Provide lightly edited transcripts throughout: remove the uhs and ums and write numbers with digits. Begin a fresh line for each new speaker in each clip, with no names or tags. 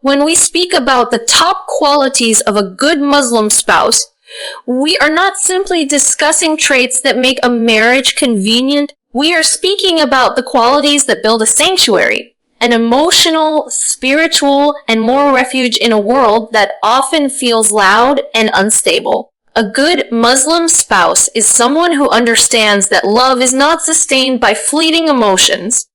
When we speak about the top qualities of a good Muslim spouse, we are not simply discussing traits that make a marriage convenient. We are speaking about the qualities that build a sanctuary, an emotional, spiritual, and moral refuge in a world that often feels loud and unstable. A good Muslim spouse is someone who understands that love is not sustained by fleeting emotions,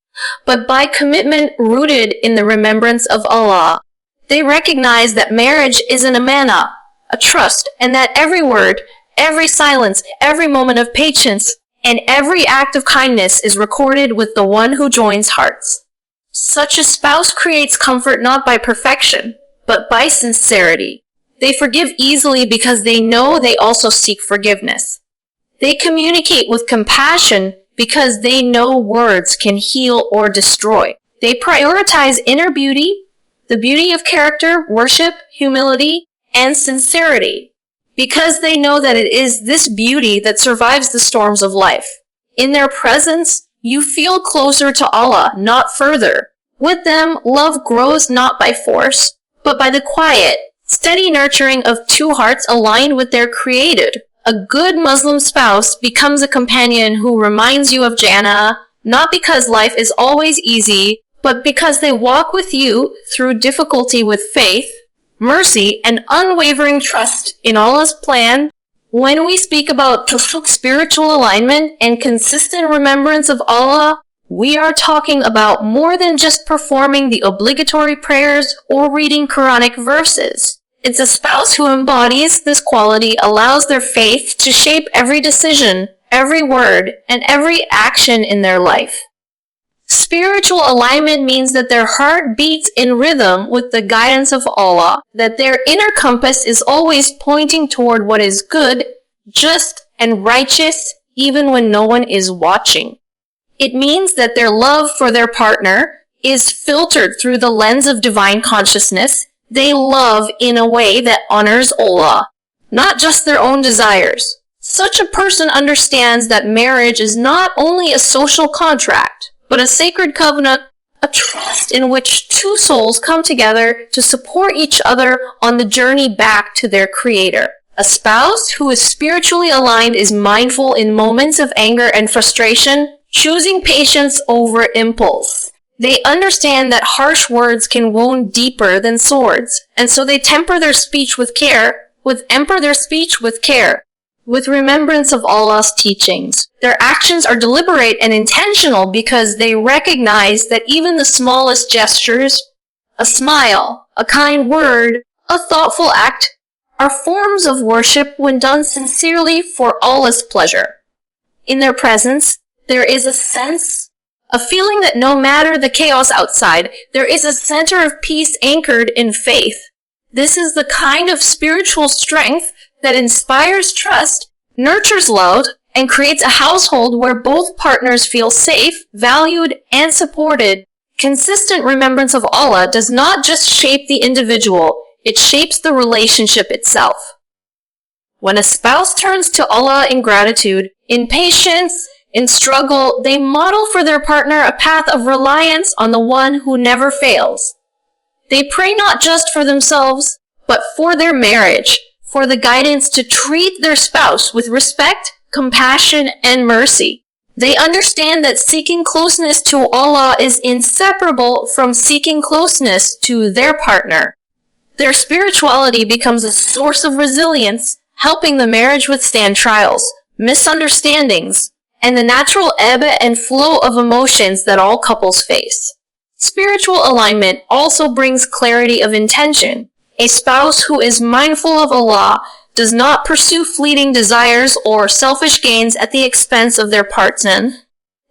but by commitment rooted in the remembrance of Allah. They recognize that marriage is an amanah, a trust, and that every word, every silence, every moment of patience, and every act of kindness is recorded with the one who joins hearts. Such a spouse creates comfort not by perfection, but by sincerity. They forgive easily because they know they also seek forgiveness. They communicate with compassion because they know words can heal or destroy. They prioritize inner beauty, the beauty of character, worship, humility, and sincerity, because they know that it is this beauty that survives the storms of life. In their presence, you feel closer to Allah, not further. With them, love grows not by force, but by the quiet, steady nurturing of two hearts aligned with their Creator. A good Muslim spouse becomes a companion who reminds you of Jannah, not because life is always easy, but because they walk with you through difficulty with faith, mercy, and unwavering trust in Allah's plan. When we speak about spiritual alignment and consistent remembrance of Allah, we are talking about more than just performing the obligatory prayers or reading Quranic verses. It's a spouse who embodies this quality, allows their faith to shape every decision, every word, and every action in their life. Spiritual alignment means that their heart beats in rhythm with the guidance of Allah, that their inner compass is always pointing toward what is good, just, and righteous, even when no one is watching. It means that their love for their partner is filtered through the lens of divine consciousness. They love in a way that honors Allah, not just their own desires. Such a person understands that marriage is not only a social contract, but a sacred covenant, a trust in which two souls come together to support each other on the journey back to their Creator. A spouse who is spiritually aligned is mindful in moments of anger and frustration, choosing patience over impulse. They understand that harsh words can wound deeper than swords, and so they temper their speech with care, with remembrance of Allah's teachings. Their actions are deliberate and intentional because they recognize that even the smallest gestures, a smile, a kind word, a thoughtful act, are forms of worship when done sincerely for Allah's pleasure. In their presence, there is a feeling that no matter the chaos outside, there is a center of peace anchored in faith. This is the kind of spiritual strength that inspires trust, nurtures love, and creates a household where both partners feel safe, valued, and supported. Consistent remembrance of Allah does not just shape the individual, it shapes the relationship itself. When a spouse turns to Allah in gratitude, in patience, in struggle, they model for their partner a path of reliance on the one who never fails. They pray not just for themselves, but for their marriage, for the guidance to treat their spouse with respect, compassion, and mercy. They understand that seeking closeness to Allah is inseparable from seeking closeness to their partner. Their spirituality becomes a source of resilience, helping the marriage withstand trials, misunderstandings, and the natural ebb and flow of emotions that all couples face. Spiritual alignment also brings clarity of intention. A spouse who is mindful of Allah does not pursue fleeting desires or selfish gains at the expense of their partner.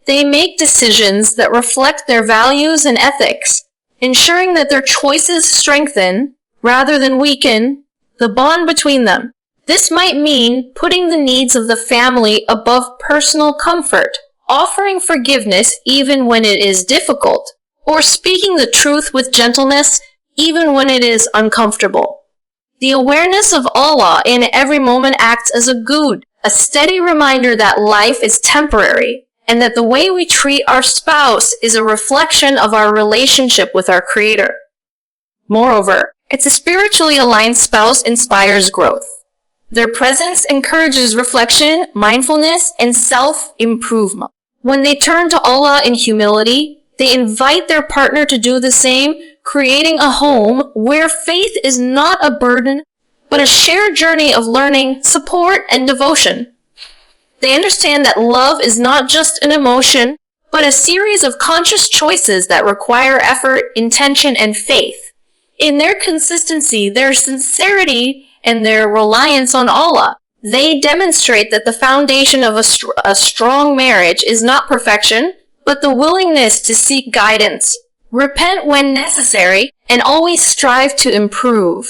They make decisions that reflect their values and ethics, ensuring that their choices strengthen, rather than weaken, the bond between them. This might mean putting the needs of the family above personal comfort, offering forgiveness even when it is difficult, or speaking the truth with gentleness even when it is uncomfortable. The awareness of Allah in every moment acts as a good, a steady reminder that life is temporary, and that the way we treat our spouse is a reflection of our relationship with our Creator. Moreover, a spiritually aligned spouse inspires growth. Their presence encourages reflection, mindfulness, and self-improvement. When they turn to Allah in humility, they invite their partner to do the same, creating a home where faith is not a burden, but a shared journey of learning, support, and devotion. They understand that love is not just an emotion, but a series of conscious choices that require effort, intention, and faith. In their consistency, their sincerity, and their reliance on Allah, they demonstrate that the foundation of a strong marriage is not perfection, but the willingness to seek guidance, repent when necessary, and always strive to improve.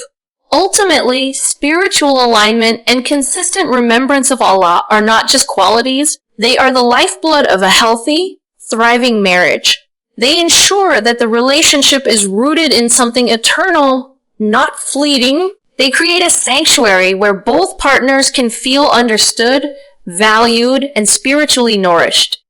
Ultimately, spiritual alignment and consistent remembrance of Allah are not just qualities, they are the lifeblood of a healthy, thriving marriage. They ensure that the relationship is rooted in something eternal, not fleeting. They create a sanctuary where both partners can feel understood, valued, and spiritually nourished.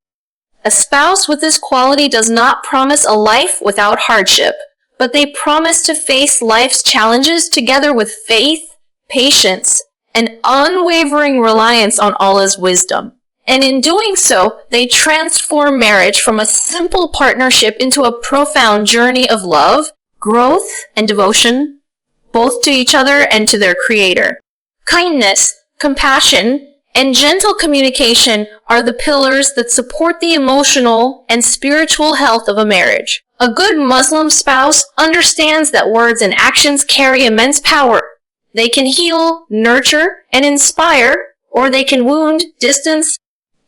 A spouse with this quality does not promise a life without hardship, but they promise to face life's challenges together with faith, patience, and unwavering reliance on Allah's wisdom. And in doing so, they transform marriage from a simple partnership into a profound journey of love, growth, and devotion, both to each other and to their Creator. Kindness, compassion, and gentle communication are the pillars that support the emotional and spiritual health of a marriage. A good Muslim spouse understands that words and actions carry immense power. They can heal, nurture, and inspire, or they can wound, distance,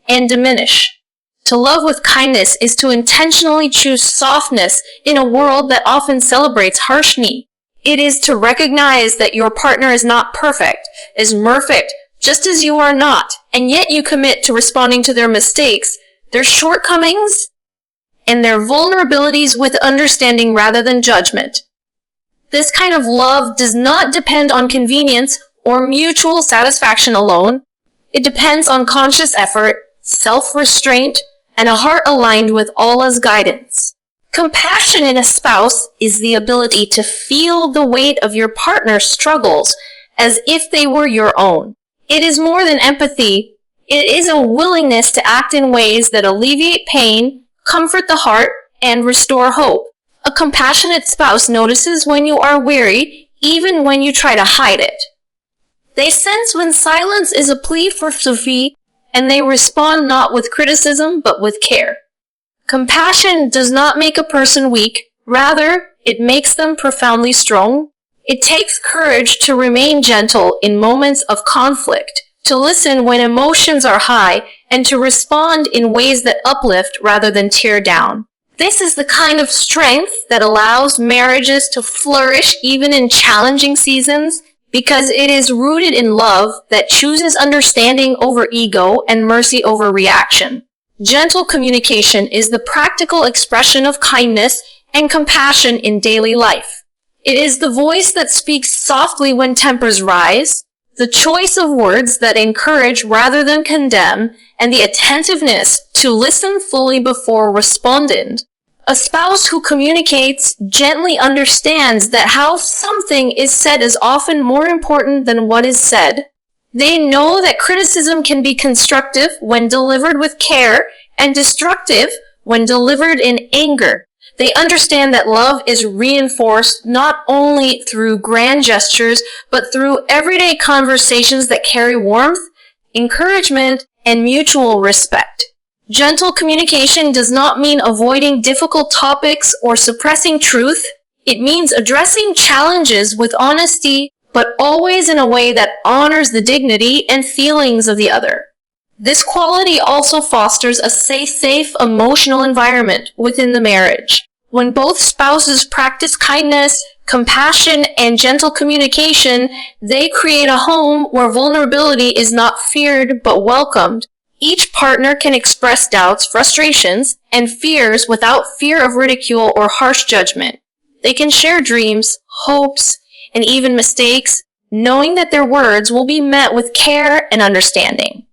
and diminish. To love with kindness is to intentionally choose softness in a world that often celebrates harshness. It is to recognize that your partner is not perfect, is perfect, just as you are not, and yet you commit to responding to their mistakes, their shortcomings, and their vulnerabilities with understanding rather than judgment. This kind of love does not depend on convenience or mutual satisfaction alone. It depends on conscious effort, self-restraint, and a heart aligned with Allah's guidance. Compassion in a spouse is the ability to feel the weight of your partner's struggles as if they were your own. It is more than empathy. It is a willingness to act in ways that alleviate pain, comfort the heart, and restore hope. A compassionate spouse notices when you are weary, even when you try to hide it. They sense when silence is a plea for Sufi, and they respond not with criticism, but with care. Compassion does not make a person weak, rather, it makes them profoundly strong. It takes courage to remain gentle in moments of conflict, to listen when emotions are high, and to respond in ways that uplift rather than tear down. This is the kind of strength that allows marriages to flourish even in challenging seasons, because it is rooted in love that chooses understanding over ego and mercy over reaction. Gentle communication is the practical expression of kindness and compassion in daily life. It is the voice that speaks softly when tempers rise, the choice of words that encourage rather than condemn, and the attentiveness to listen fully before responding. A spouse who communicates gently understands that how something is said is often more important than what is said. They know that criticism can be constructive when delivered with care and destructive when delivered in anger. They understand that love is reinforced not only through grand gestures, but through everyday conversations that carry warmth, encouragement, and mutual respect. Gentle communication does not mean avoiding difficult topics or suppressing truth. It means addressing challenges with honesty, but always in a way that honors the dignity and feelings of the other. This quality also fosters a safe, emotional environment within the marriage. When both spouses practice kindness, compassion, and gentle communication, they create a home where vulnerability is not feared but welcomed. Each partner can express doubts, frustrations, and fears without fear of ridicule or harsh judgment. They can share dreams, hopes, and even mistakes, knowing that their words will be met with care and understanding.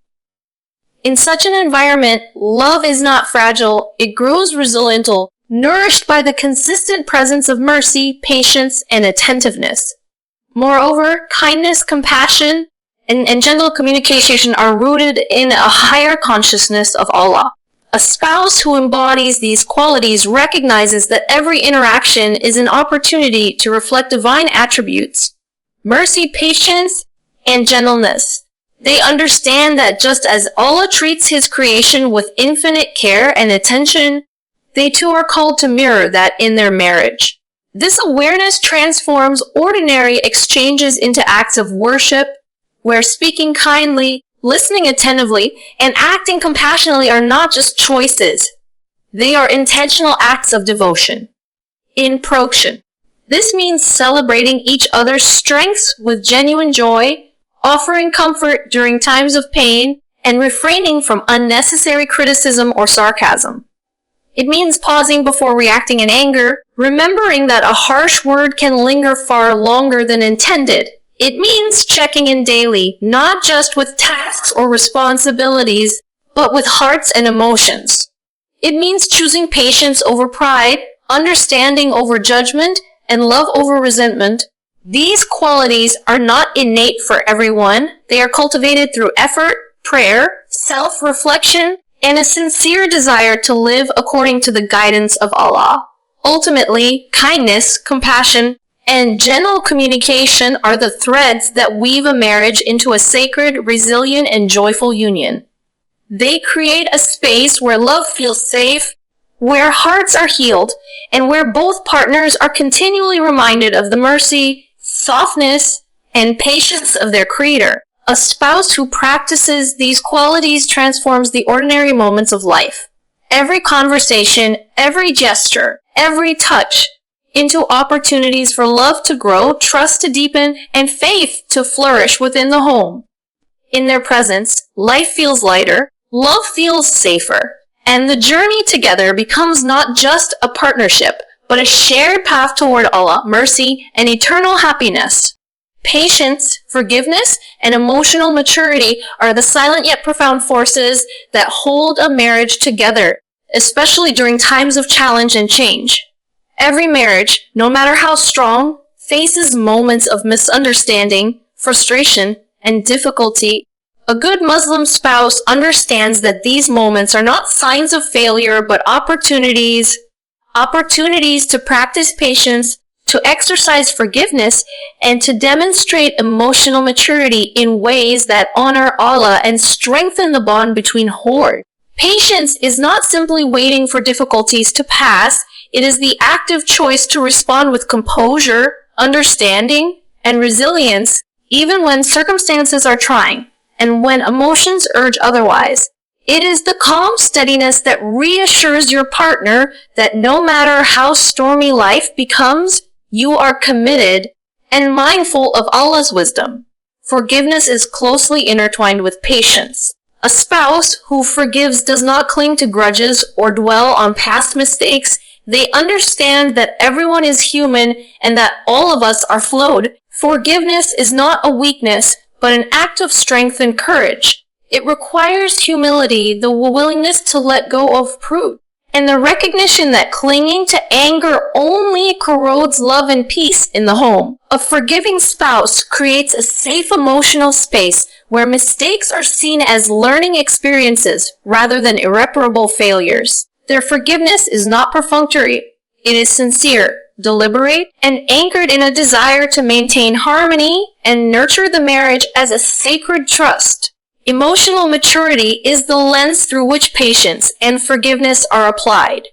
In such an environment, love is not fragile, it grows resilient nourished by the consistent presence of mercy, patience, and attentiveness. Moreover, kindness, compassion, and gentle communication are rooted in a higher consciousness of Allah. A spouse who embodies these qualities recognizes that every interaction is an opportunity to reflect divine attributes, mercy, patience, and gentleness. They understand that just as Allah treats His creation with infinite care and attention, they too are called to mirror that in their marriage. This awareness transforms ordinary exchanges into acts of worship, where speaking kindly, listening attentively, and acting compassionately are not just choices. They are intentional acts of devotion. Inproction. This means celebrating each other's strengths with genuine joy, offering comfort during times of pain, and refraining from unnecessary criticism or sarcasm. It means pausing before reacting in anger, remembering that a harsh word can linger far longer than intended. It means checking in daily, not just with tasks or responsibilities, but with hearts and emotions. It means choosing patience over pride, understanding over judgment, and love over resentment. These qualities are not innate for everyone. They are cultivated through effort, prayer, self-reflection, and a sincere desire to live according to the guidance of Allah. Ultimately, kindness, compassion, and gentle communication are the threads that weave a marriage into a sacred, resilient, and joyful union. They create a space where love feels safe, where hearts are healed, and where both partners are continually reminded of the mercy, softness, and patience of their Creator. A spouse who practices these qualities transforms the ordinary moments of life. Every conversation, every gesture, every touch, into opportunities for love to grow, trust to deepen, and faith to flourish within the home. In their presence, life feels lighter, love feels safer, and the journey together becomes not just a partnership, but a shared path toward Allah, mercy, and eternal happiness. Patience, forgiveness, and emotional maturity are the silent yet profound forces that hold a marriage together, especially during times of challenge and change. Every marriage, no matter how strong, faces moments of misunderstanding, frustration, and difficulty. A good Muslim spouse understands that these moments are not signs of failure, but opportunities to practice patience, to exercise forgiveness, and to demonstrate emotional maturity in ways that honor Allah and strengthen the bond between whores. Patience is not simply waiting for difficulties to pass. It is the active choice to respond with composure, understanding, and resilience, even when circumstances are trying, and when emotions urge otherwise. It is the calm steadiness that reassures your partner that no matter how stormy life becomes, you are committed and mindful of Allah's wisdom. Forgiveness is closely intertwined with patience. A spouse who forgives does not cling to grudges or dwell on past mistakes. They understand that everyone is human and that all of us are flawed. Forgiveness is not a weakness, but an act of strength and courage. It requires humility, the willingness to let go of pride, and the recognition that clinging to anger only corrodes love and peace in the home. A forgiving spouse creates a safe emotional space where mistakes are seen as learning experiences rather than irreparable failures. Their forgiveness is not perfunctory. It is sincere, deliberate, and anchored in a desire to maintain harmony and nurture the marriage as a sacred trust. Emotional maturity is the lens through which patience and forgiveness are applied.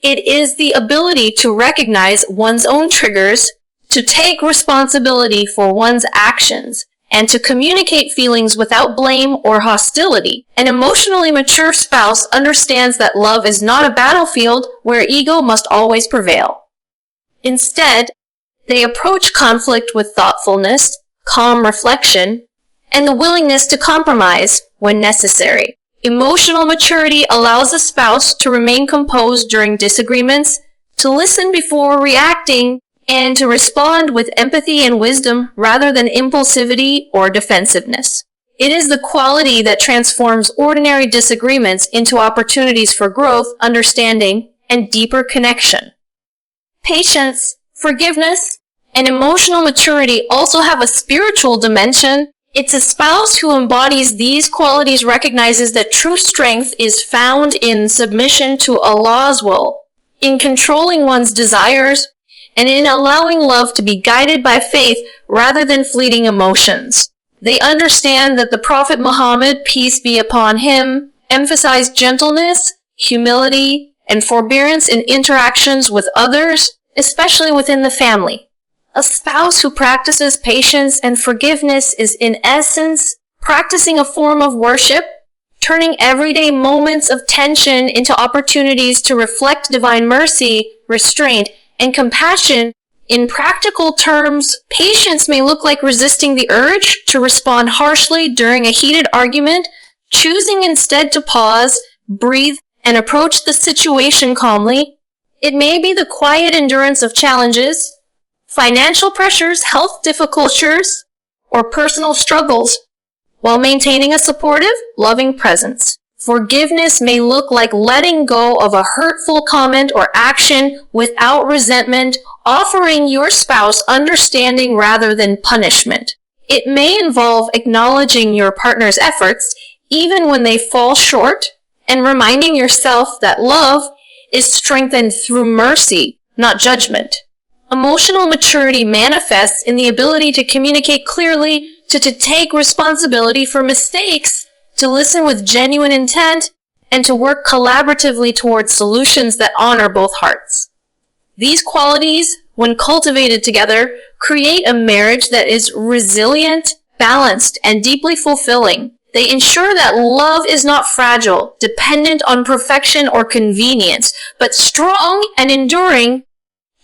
It is the ability to recognize one's own triggers, to take responsibility for one's actions, and to communicate feelings without blame or hostility. An emotionally mature spouse understands that love is not a battlefield where ego must always prevail. Instead, they approach conflict with thoughtfulness, calm reflection, and the willingness to compromise when necessary. Emotional maturity allows a spouse to remain composed during disagreements, to listen before reacting, and to respond with empathy and wisdom rather than impulsivity or defensiveness. It is the quality that transforms ordinary disagreements into opportunities for growth, understanding, and deeper connection. Patience, forgiveness, and emotional maturity also have a spiritual dimension. It's a spouse who embodies these qualities recognizes that true strength is found in submission to Allah's will, in controlling one's desires, and in allowing love to be guided by faith rather than fleeting emotions. They understand that the Prophet Muhammad, peace be upon him, emphasized gentleness, humility, and forbearance in interactions with others, especially within the family. A spouse who practices patience and forgiveness is in essence practicing a form of worship, turning everyday moments of tension into opportunities to reflect divine mercy, restraint, and compassion. In practical terms, patience may look like resisting the urge to respond harshly during a heated argument, choosing instead to pause, breathe, and approach the situation calmly. It may be the quiet endurance of challenges, financial pressures, health difficulties, or personal struggles, while maintaining a supportive, loving presence. Forgiveness may look like letting go of a hurtful comment or action without resentment, offering your spouse understanding rather than punishment. It may involve acknowledging your partner's efforts, even when they fall short, and reminding yourself that love is strengthened through mercy, not judgment. Emotional maturity manifests in the ability to communicate clearly, to take responsibility for mistakes, to listen with genuine intent, and to work collaboratively towards solutions that honor both hearts. These qualities, when cultivated together, create a marriage that is resilient, balanced, and deeply fulfilling. They ensure that love is not fragile, dependent on perfection or convenience, but strong and enduring,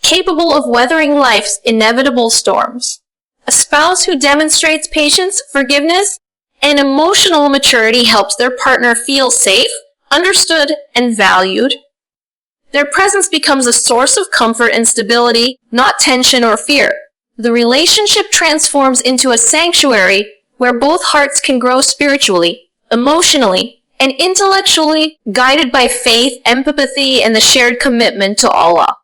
capable of weathering life's inevitable storms. A spouse who demonstrates patience, forgiveness, and emotional maturity helps their partner feel safe, understood, and valued. Their presence becomes a source of comfort and stability, not tension or fear. The relationship transforms into a sanctuary where both hearts can grow spiritually, emotionally, and intellectually, guided by faith, empathy, and the shared commitment to Allah.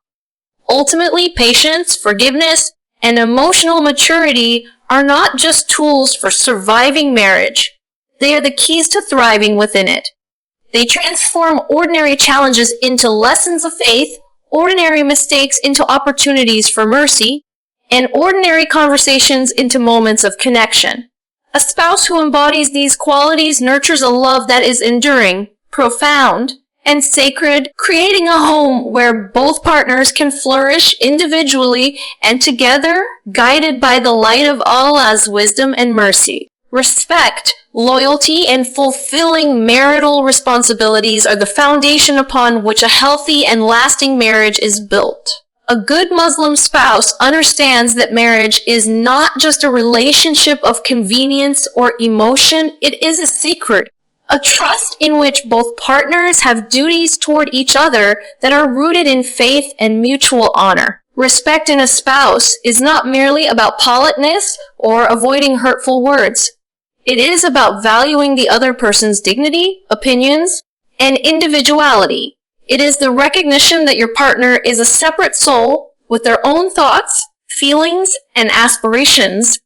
Ultimately, patience, forgiveness, and emotional maturity are not just tools for surviving marriage. They are the keys to thriving within it. They transform ordinary challenges into lessons of faith, ordinary mistakes into opportunities for mercy, and ordinary conversations into moments of connection. A spouse who embodies these qualities nurtures a love that is enduring, profound, and sacred, creating a home where both partners can flourish individually and together, guided by the light of Allah's wisdom and mercy. Respect, loyalty, and fulfilling marital responsibilities are the foundation upon which a healthy and lasting marriage is built. A good Muslim spouse understands that marriage is not just a relationship of convenience or emotion, it is a secret, a trust in which both partners have duties toward each other that are rooted in faith and mutual honor. Respect in a spouse is not merely about politeness or avoiding hurtful words. It is about valuing the other person's dignity, opinions, and individuality. It is the recognition that your partner is a separate soul with their own thoughts, feelings, and aspirations,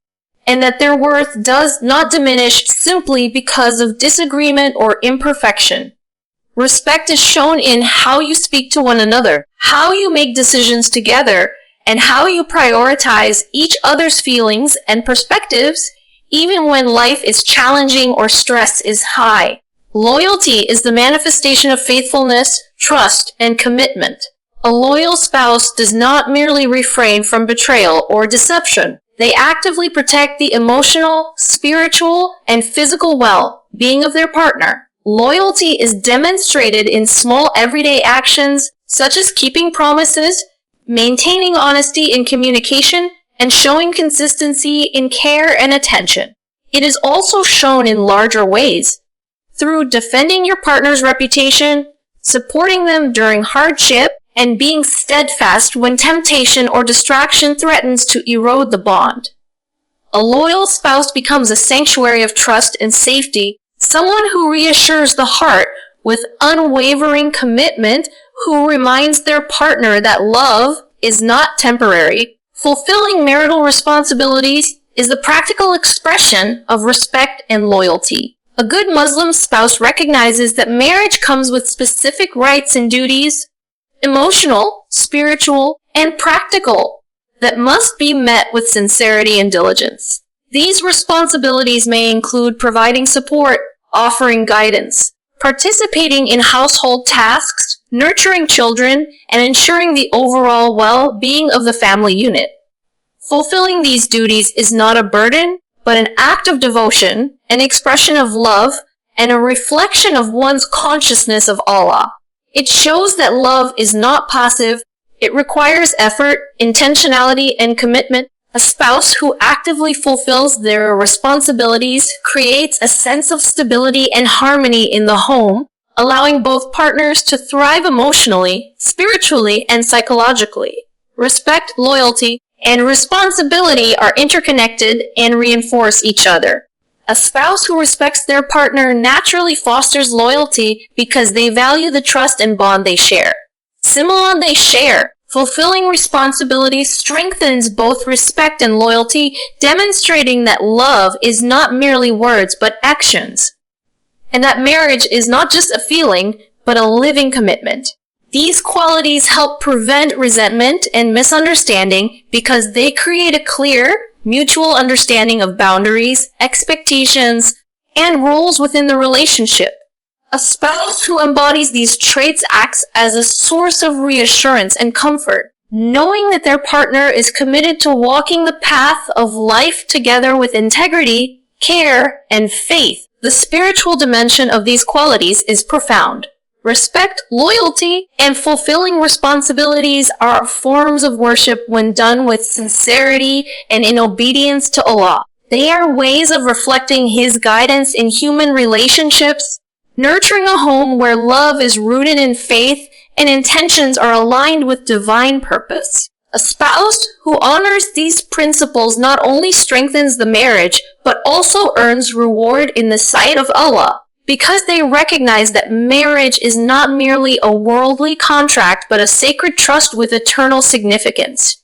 and that their worth does not diminish simply because of disagreement or imperfection. Respect is shown in how you speak to one another, how you make decisions together, and how you prioritize each other's feelings and perspectives, even when life is challenging or stress is high. Loyalty is the manifestation of faithfulness, trust, and commitment. A loyal spouse does not merely refrain from betrayal or deception. They actively protect the emotional, spiritual, and physical well-being of their partner. Loyalty is demonstrated in small everyday actions such as keeping promises, maintaining honesty in communication, and showing consistency in care and attention. It is also shown in larger ways, through defending your partner's reputation, supporting them during hardship, and being steadfast when temptation or distraction threatens to erode the bond. A loyal spouse becomes a sanctuary of trust and safety, someone who reassures the heart with unwavering commitment, who reminds their partner that love is not temporary. Fulfilling marital responsibilities is the practical expression of respect and loyalty. A good Muslim spouse recognizes that marriage comes with specific rights and duties, emotional, spiritual, and practical, that must be met with sincerity and diligence. These responsibilities may include providing support, offering guidance, participating in household tasks, nurturing children, and ensuring the overall well-being of the family unit. Fulfilling these duties is not a burden, but an act of devotion, an expression of love, and a reflection of one's consciousness of Allah. It shows that love is not passive. It requires effort, intentionality, and commitment. A spouse who actively fulfills their responsibilities creates a sense of stability and harmony in the home, allowing both partners to thrive emotionally, spiritually, and psychologically. Respect, loyalty, and responsibility are interconnected and reinforce each other. A spouse who respects their partner naturally fosters loyalty because they value the trust and bond they share. Similar they share. Fulfilling responsibilities strengthens both respect and loyalty, demonstrating that love is not merely words but actions, and that marriage is not just a feeling but a living commitment. These qualities help prevent resentment and misunderstanding because they create a clear, mutual understanding of boundaries, expectations, and roles within the relationship. A spouse who embodies these traits acts as a source of reassurance and comfort, knowing that their partner is committed to walking the path of life together with integrity, care, and faith. The spiritual dimension of these qualities is profound. Respect, loyalty, and fulfilling responsibilities are forms of worship when done with sincerity and in obedience to Allah. They are ways of reflecting His guidance in human relationships, nurturing a home where love is rooted in faith and intentions are aligned with divine purpose. A spouse who honors these principles not only strengthens the marriage, but also earns reward in the sight of Allah, because they recognize that marriage is not merely a worldly contract, but a sacred trust with eternal significance.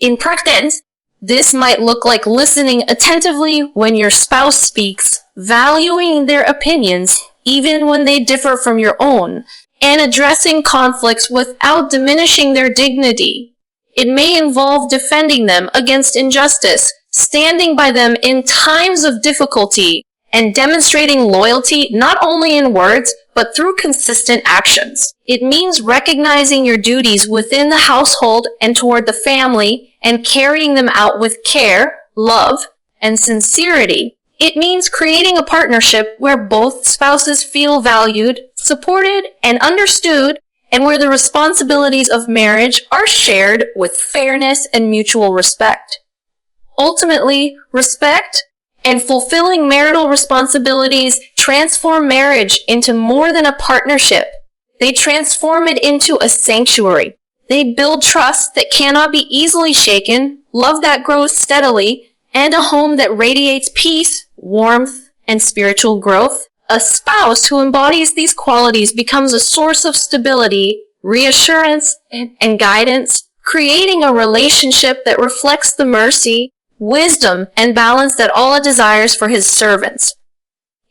In practice, this might look like listening attentively when your spouse speaks, valuing their opinions, even when they differ from your own, and addressing conflicts without diminishing their dignity. It may involve defending them against injustice, standing by them in times of difficulty, and demonstrating loyalty not only in words, but through consistent actions. It means recognizing your duties within the household and toward the family, and carrying them out with care, love, and sincerity. It means creating a partnership where both spouses feel valued, supported, and understood, and where the responsibilities of marriage are shared with fairness and mutual respect. Ultimately, respect and fulfilling marital responsibilities transform marriage into more than a partnership. They transform it into a sanctuary. They build trust that cannot be easily shaken, love that grows steadily, and a home that radiates peace, warmth, and spiritual growth. A spouse who embodies these qualities becomes a source of stability, reassurance, and guidance, creating a relationship that reflects the mercy, wisdom, and balance that Allah desires for His servants.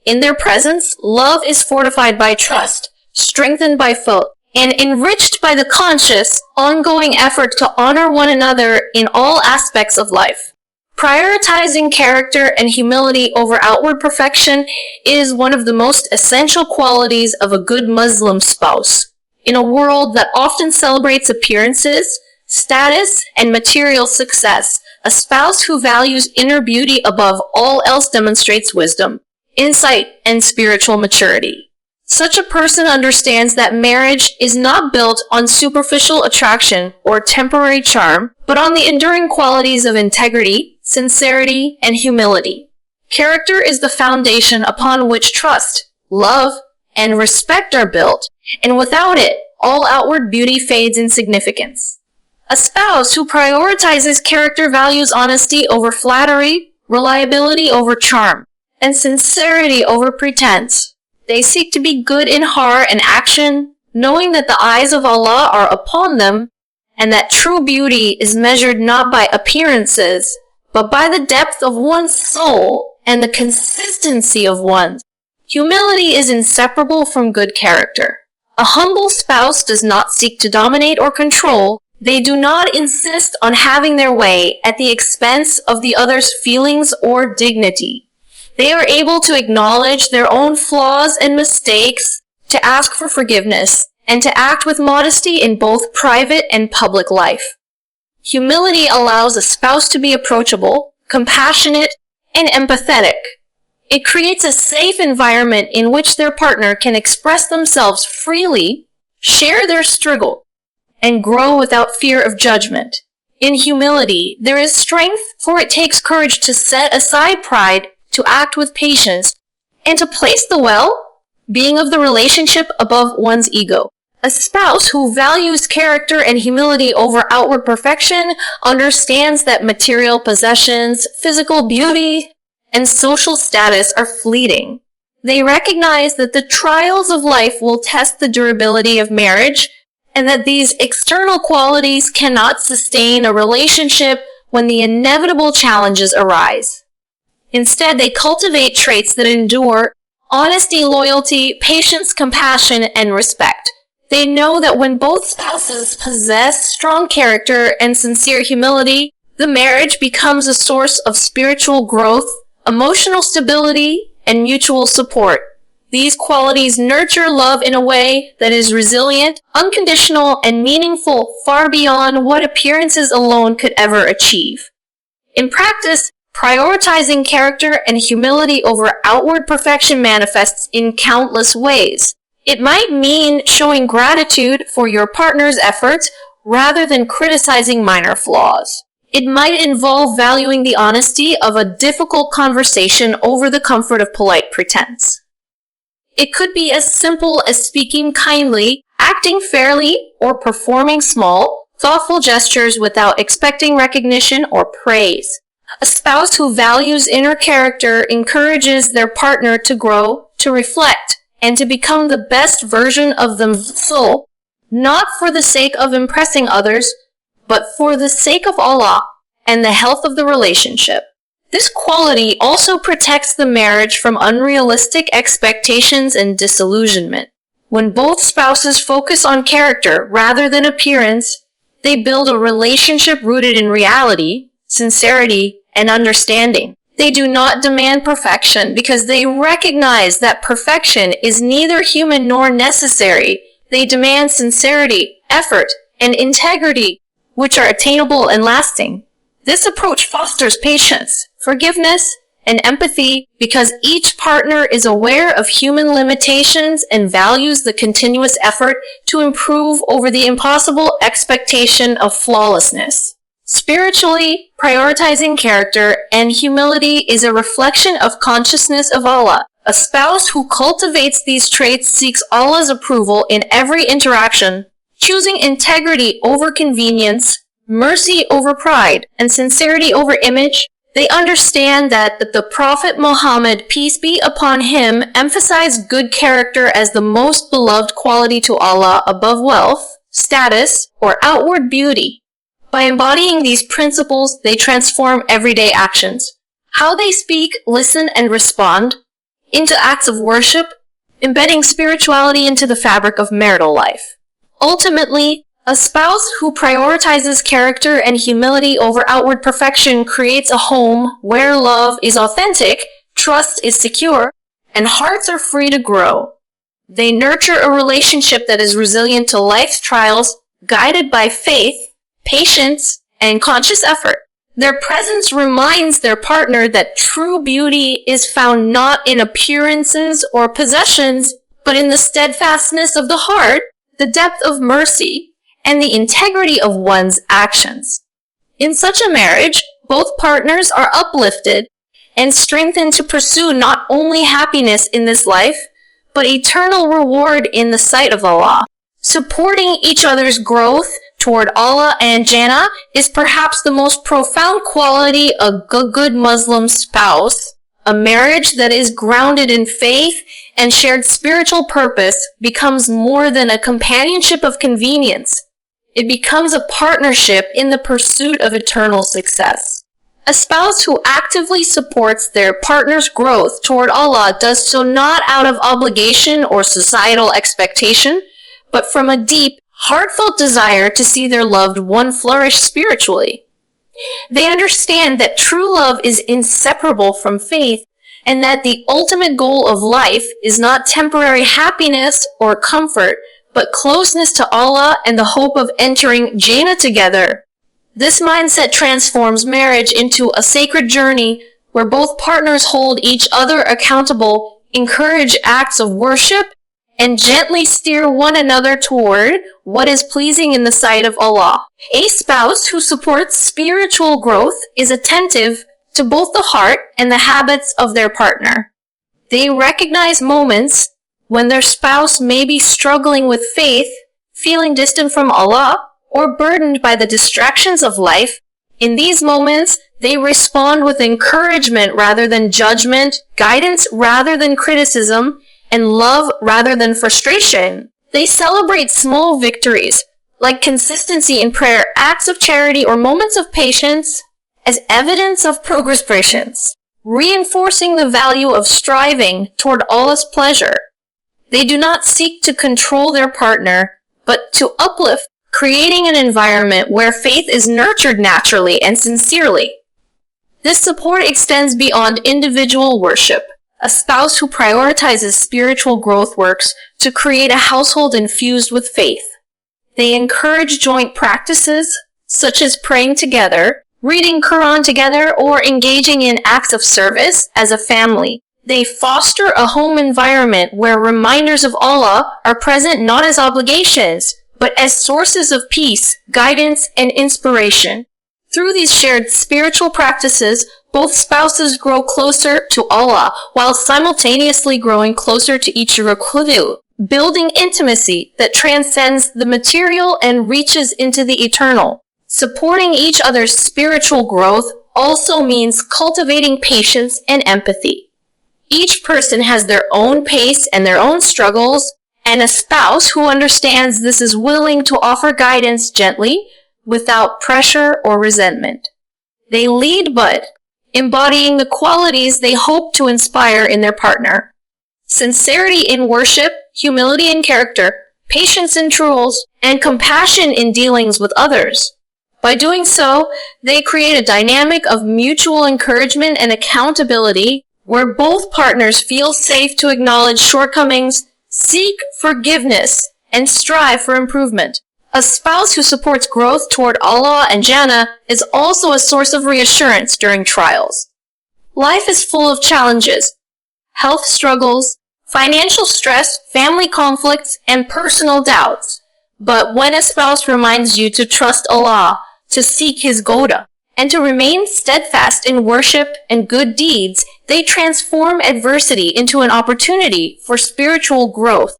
In their presence, love is fortified by trust, strengthened by faith, and enriched by the conscious, ongoing effort to honor one another in all aspects of life. Prioritizing character and humility over outward perfection is one of the most essential qualities of a good Muslim spouse. In a world that often celebrates appearances, status, and material success, a spouse who values inner beauty above all else demonstrates wisdom, insight, and spiritual maturity. Such a person understands that marriage is not built on superficial attraction or temporary charm, but on the enduring qualities of integrity, sincerity, and humility. Character is the foundation upon which trust, love, and respect are built, and without it, all outward beauty fades in significance. A spouse who prioritizes character values honesty over flattery, reliability over charm, and sincerity over pretense. They seek to be good in heart and action, knowing that the eyes of Allah are upon them, and that true beauty is measured not by appearances, but by the depth of one's soul and the consistency of one's. Humility is inseparable from good character. A humble spouse does not seek to dominate or control. They do not insist on having their way at the expense of the other's feelings or dignity. They are able to acknowledge their own flaws and mistakes, to ask for forgiveness, and to act with modesty in both private and public life. Humility allows a spouse to be approachable, compassionate, and empathetic. It creates a safe environment in which their partner can express themselves freely, share their struggle, and grow without fear of judgment. In humility, there is strength, for it takes courage to set aside pride, to act with patience, and to place the well-being of the relationship above one's ego. A spouse who values character and humility over outward perfection understands that material possessions, physical beauty, and social status are fleeting. They recognize that the trials of life will test the durability of marriage, and that these external qualities cannot sustain a relationship when the inevitable challenges arise. Instead, they cultivate traits that endure: honesty, loyalty, patience, compassion, and respect. They know that when both spouses possess strong character and sincere humility, the marriage becomes a source of spiritual growth, emotional stability, and mutual support. These qualities nurture love in a way that is resilient, unconditional, and meaningful, far beyond what appearances alone could ever achieve. In practice, prioritizing character and humility over outward perfection manifests in countless ways. It might mean showing gratitude for your partner's efforts rather than criticizing minor flaws. It might involve valuing the honesty of a difficult conversation over the comfort of polite pretense. It could be as simple as speaking kindly, acting fairly, or performing small, thoughtful gestures without expecting recognition or praise. A spouse who values inner character encourages their partner to grow, to reflect, and to become the best version of themselves, not for the sake of impressing others, but for the sake of Allah and the health of the relationship. This quality also protects the marriage from unrealistic expectations and disillusionment. When both spouses focus on character rather than appearance, they build a relationship rooted in reality, sincerity, and understanding. They do not demand perfection because they recognize that perfection is neither human nor necessary. They demand sincerity, effort, and integrity, which are attainable and lasting. This approach fosters patience, forgiveness, and empathy because each partner is aware of human limitations and values the continuous effort to improve over the impossible expectation of flawlessness. Spiritually, prioritizing character and humility is a reflection of consciousness of Allah. A spouse who cultivates these traits seeks Allah's approval in every interaction, choosing integrity over convenience, mercy over pride, and sincerity over image. They understand that the Prophet Muhammad, peace be upon him, emphasized good character as the most beloved quality to Allah above wealth, status, or outward beauty. By embodying these principles, they transform everyday actions, how they speak, listen, and respond, into acts of worship, embedding spirituality into the fabric of marital life. Ultimately, a spouse who prioritizes character and humility over outward perfection creates a home where love is authentic, trust is secure, and hearts are free to grow. They nurture a relationship that is resilient to life's trials, guided by faith, patience, and conscious effort. Their presence reminds their partner that true beauty is found not in appearances or possessions, but in the steadfastness of the heart, the depth of mercy, and the integrity of one's actions. In such a marriage, both partners are uplifted and strengthened to pursue not only happiness in this life, but eternal reward in the sight of Allah. Supporting each other's growth toward Allah and Jannah is perhaps the most profound quality a good Muslim spouse A marriage that is grounded in faith and shared spiritual purpose becomes more than a companionship of convenience. It becomes a partnership in the pursuit of eternal success. A spouse who actively supports their partner's growth toward Allah does so not out of obligation or societal expectation, but from a deep, heartfelt desire to see their loved one flourish spiritually. They understand that true love is inseparable from faith, and that the ultimate goal of life is not temporary happiness or comfort, but closeness to Allah and the hope of entering Jannah together. This mindset transforms marriage into a sacred journey where both partners hold each other accountable, encourage acts of worship, and gently steer one another toward what is pleasing in the sight of Allah. A spouse who supports spiritual growth is attentive to both the heart and the habits of their partner. They recognize moments when their spouse may be struggling with faith, feeling distant from Allah, or burdened by the distractions of life. In these moments, they respond with encouragement rather than judgment, guidance rather than criticism, and love rather than frustration. They celebrate small victories, like consistency in prayer, acts of charity, or moments of patience, as evidence of progress, reinforcing the value of striving toward Allah's pleasure. They do not seek to control their partner, but to uplift, creating an environment where faith is nurtured naturally and sincerely. This support extends beyond individual worship. A spouse who prioritizes spiritual growth works to create a household infused with faith. They encourage joint practices, such as praying together, reading Quran together, or engaging in acts of service as a family. They foster a home environment where reminders of Allah are present not as obligations, but as sources of peace, guidance, and inspiration. Through these shared spiritual practices, both spouses grow closer to Allah while simultaneously growing closer to each other, building intimacy that transcends the material and reaches into the eternal. Supporting each other's spiritual growth also means cultivating patience and empathy. Each person has their own pace and their own struggles, and a spouse who understands this is willing to offer guidance gently, without pressure or resentment. They lead but embodying the qualities they hope to inspire in their partner. Sincerity in worship, humility in character, patience in rules, and compassion in dealings with others. By doing so, they create a dynamic of mutual encouragement and accountability where both partners feel safe to acknowledge shortcomings, seek forgiveness, and strive for improvement. A spouse who supports growth toward Allah and Jannah is also a source of reassurance during trials. Life is full of challenges, health struggles, financial stress, family conflicts, and personal doubts. But when a spouse reminds you to trust Allah, to seek His Goda, and to remain steadfast in worship and good deeds, they transform adversity into an opportunity for spiritual growth.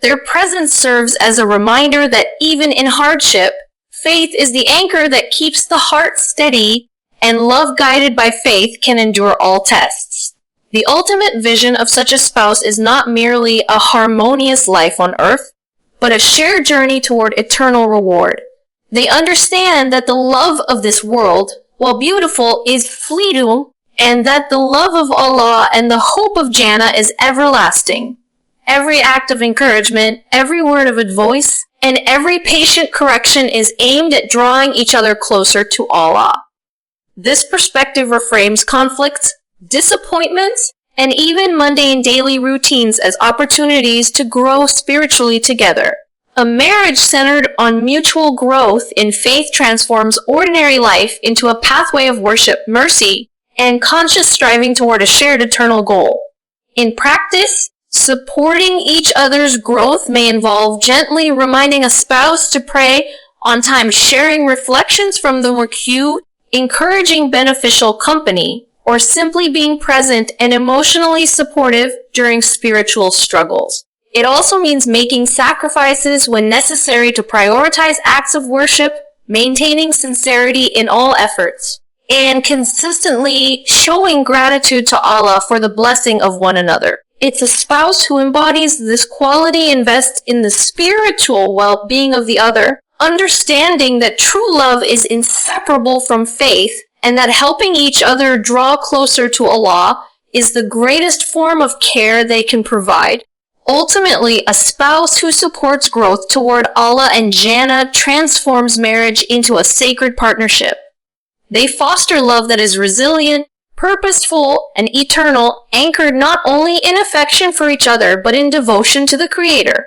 Their presence serves as a reminder that even in hardship, faith is the anchor that keeps the heart steady, and love guided by faith can endure all tests. The ultimate vision of such a spouse is not merely a harmonious life on earth, but a shared journey toward eternal reward. They understand that the love of this world, while beautiful, is fleeting, and that the love of Allah and the hope of Jannah is everlasting. Every act of encouragement, every word of advice, and every patient correction is aimed at drawing each other closer to Allah. This perspective reframes conflicts, disappointments, and even mundane daily routines as opportunities to grow spiritually together. A marriage centered on mutual growth in faith transforms ordinary life into a pathway of worship, mercy, and conscious striving toward a shared eternal goal. In practice, supporting each other's growth may involve gently reminding a spouse to pray on time, sharing reflections from the Ruku, encouraging beneficial company, or simply being present and emotionally supportive during spiritual struggles. It also means making sacrifices when necessary to prioritize acts of worship, maintaining sincerity in all efforts. and consistently showing gratitude to Allah for the blessing of one another. It's a spouse who embodies this quality, invests in the spiritual well-being of the other, understanding that true love is inseparable from faith, and that helping each other draw closer to Allah is the greatest form of care they can provide. Ultimately, a spouse who supports growth toward Allah and Jannah transforms marriage into a sacred partnership. They foster love that is resilient, purposeful, and eternal, anchored not only in affection for each other, but in devotion to the Creator.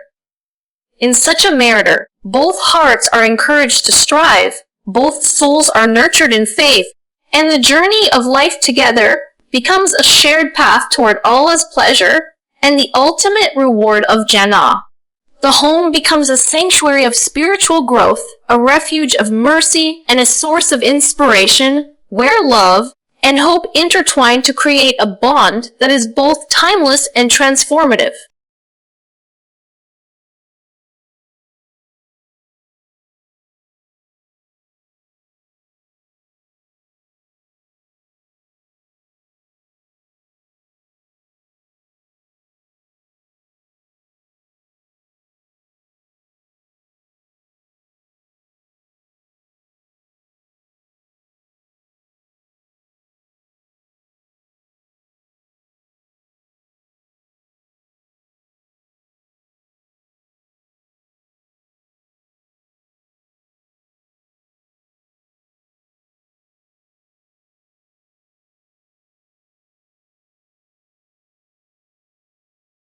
In such a marriage, both hearts are encouraged to strive, both souls are nurtured in faith, and the journey of life together becomes a shared path toward Allah's pleasure and the ultimate reward of Jannah. The home becomes a sanctuary of spiritual growth, a refuge of mercy, and a source of inspiration, where love and hope intertwine to create a bond that is both timeless and transformative.